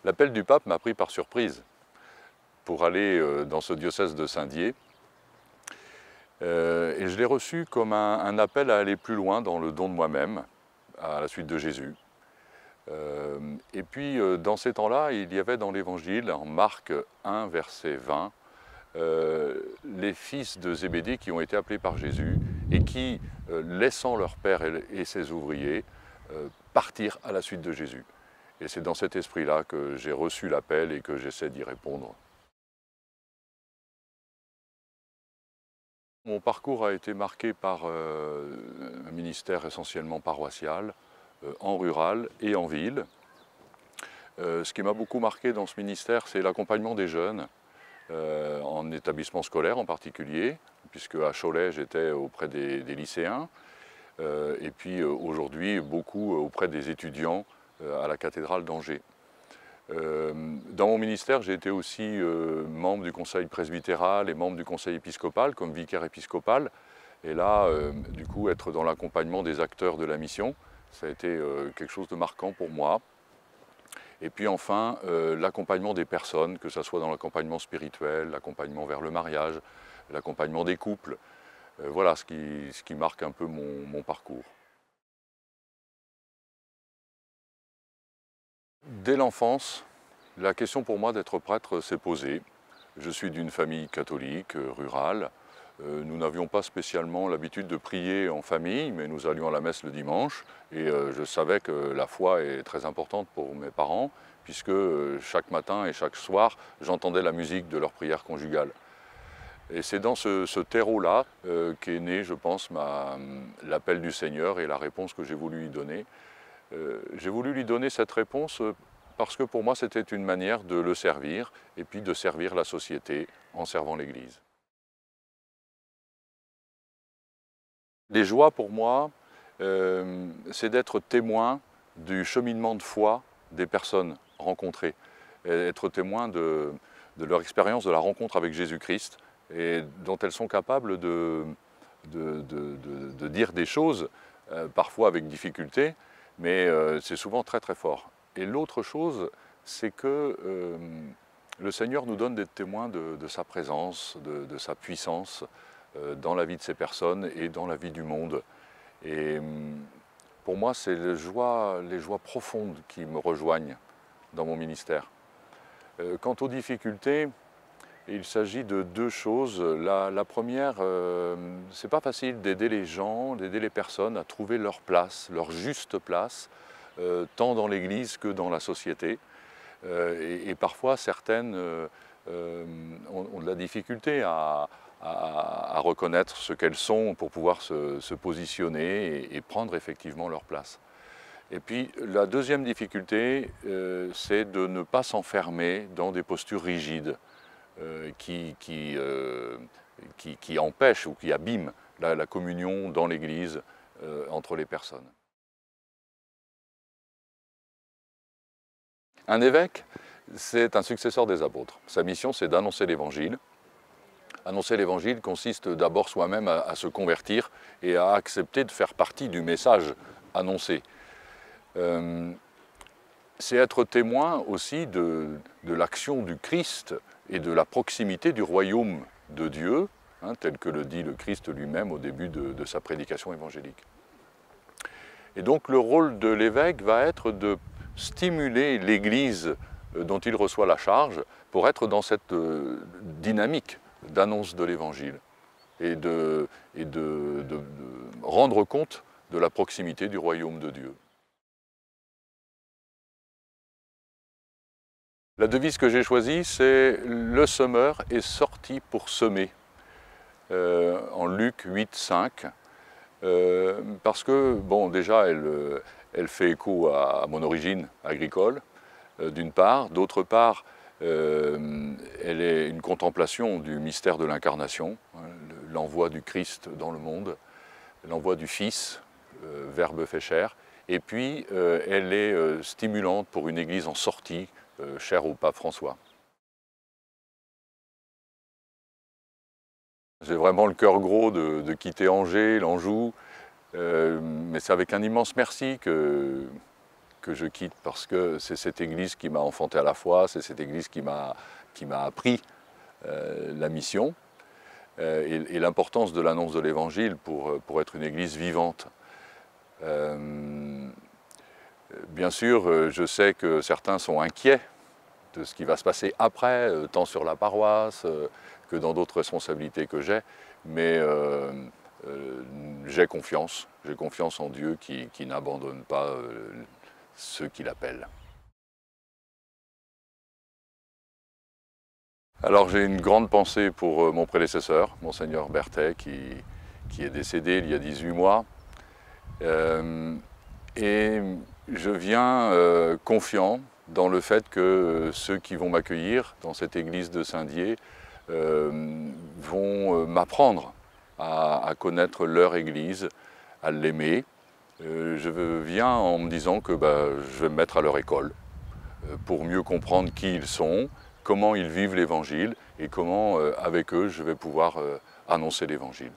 L'appel du pape m'a pris par surprise pour aller dans ce diocèse de Saint-Dié. Et je l'ai reçu comme un appel à aller plus loin dans le don de moi-même, à la suite de Jésus. Et puis, dans ces temps-là, il y avait dans l'Évangile, en Marc 1, verset 20, les fils de Zébédée qui ont été appelés par Jésus et qui, laissant leur père et ses ouvriers, partirent à la suite de Jésus. Et c'est dans cet esprit-là que j'ai reçu l'appel et que j'essaie d'y répondre. Mon parcours a été marqué par un ministère essentiellement paroissial, en rural et en ville. Ce qui m'a beaucoup marqué dans ce ministère, c'est l'accompagnement des jeunes, en établissement scolaire en particulier, puisque à Cholet, j'étais auprès des lycéens, et puis aujourd'hui, beaucoup auprès des étudiants à la cathédrale d'Angers. Dans mon ministère, j'ai été aussi membre du conseil presbytéral et membre du conseil épiscopal comme vicaire épiscopal. Et là, du coup, être dans l'accompagnement des acteurs de la mission, ça a été quelque chose de marquant pour moi. Et puis enfin, l'accompagnement des personnes, que ce soit dans l'accompagnement spirituel, l'accompagnement vers le mariage, l'accompagnement des couples. Voilà ce qui marque un peu mon parcours. Dès l'enfance, la question pour moi d'être prêtre s'est posée. Je suis d'une famille catholique, rurale. Nous n'avions pas spécialement l'habitude de prier en famille, mais nous allions à la messe le dimanche. Et je savais que la foi est très importante pour mes parents, puisque chaque matin et chaque soir, j'entendais la musique de leur prière conjugale. Et c'est dans ce terreau-là qu'est né, je pense, l'appel du Seigneur et la réponse que j'ai voulu lui donner. J'ai voulu lui donner cette réponse parce que pour moi c'était une manière de le servir et puis de servir la société en servant l'Église. Les joies pour moi, c'est d'être témoin du cheminement de foi des personnes rencontrées, et être témoin de leur expérience de la rencontre avec Jésus-Christ et dont elles sont capables de dire des choses, parfois avec difficulté, mais c'est souvent très très fort. Et l'autre chose, c'est que le Seigneur nous donne d'être témoins de sa présence, de sa puissance dans la vie de ces personnes et dans la vie du monde. Et pour moi, c'est les joies profondes qui me rejoignent dans mon ministère. Quant aux difficultés, il s'agit de deux choses. La première, c'est pas facile d'aider les gens, d'aider les personnes à trouver leur place, leur juste place, tant dans l'Église que dans la société. Et parfois, certaines ont de la difficulté à reconnaître ce qu'elles sont pour pouvoir se positionner et prendre effectivement leur place. Et puis la deuxième difficulté, c'est de ne pas s'enfermer dans des postures rigides qui empêchent ou qui abîment la communion dans l'Église entre les personnes. Un évêque, c'est un successeur des apôtres. Sa mission, c'est d'annoncer l'Évangile. Annoncer l'Évangile consiste d'abord soi-même à se convertir et à accepter de faire partie du message annoncé. C'est être témoin aussi de l'action du Christ et de la proximité du royaume de Dieu, tel que le dit le Christ lui-même au début de sa prédication évangélique. Et donc le rôle de l'évêque va être de stimuler l'Église dont il reçoit la charge pour être dans cette dynamique d'annonce de l'Évangile et de rendre compte de la proximité du royaume de Dieu. La devise que j'ai choisie, c'est « Le semeur est sorti pour semer », en Luc 8, 5, parce que, bon, déjà, elle fait écho à mon origine agricole, d'une part. D'autre part, elle est une contemplation du mystère de l'incarnation, l'envoi du Christ dans le monde, l'envoi du Fils, Verbe fait chair, et puis elle est stimulante pour une Église en sortie, chère au pape François. J'ai vraiment le cœur gros de quitter Angers, l'Anjou, mais c'est avec un immense merci que que je quitte parce que c'est cette Église qui m'a enfanté à la foi, c'est cette Église qui m'a appris la mission et l'importance de l'annonce de l'Évangile pour être une Église vivante. Bien sûr, je sais que certains sont inquiets de ce qui va se passer après, tant sur la paroisse que dans d'autres responsabilités que j'ai, mais j'ai confiance en Dieu qui n'abandonne pas ceux qui l'appellent. Alors j'ai une grande pensée pour mon prédécesseur, Monseigneur Berthet, qui est décédé il y a 18 mois. Et je viens confiant dans le fait que ceux qui vont m'accueillir dans cette église de Saint-Dié vont m'apprendre à connaître leur église, à l'aimer. Je viens en me disant que je vais me mettre à leur école pour mieux comprendre qui ils sont, comment ils vivent l'Évangile et comment avec eux je vais pouvoir annoncer l'Évangile.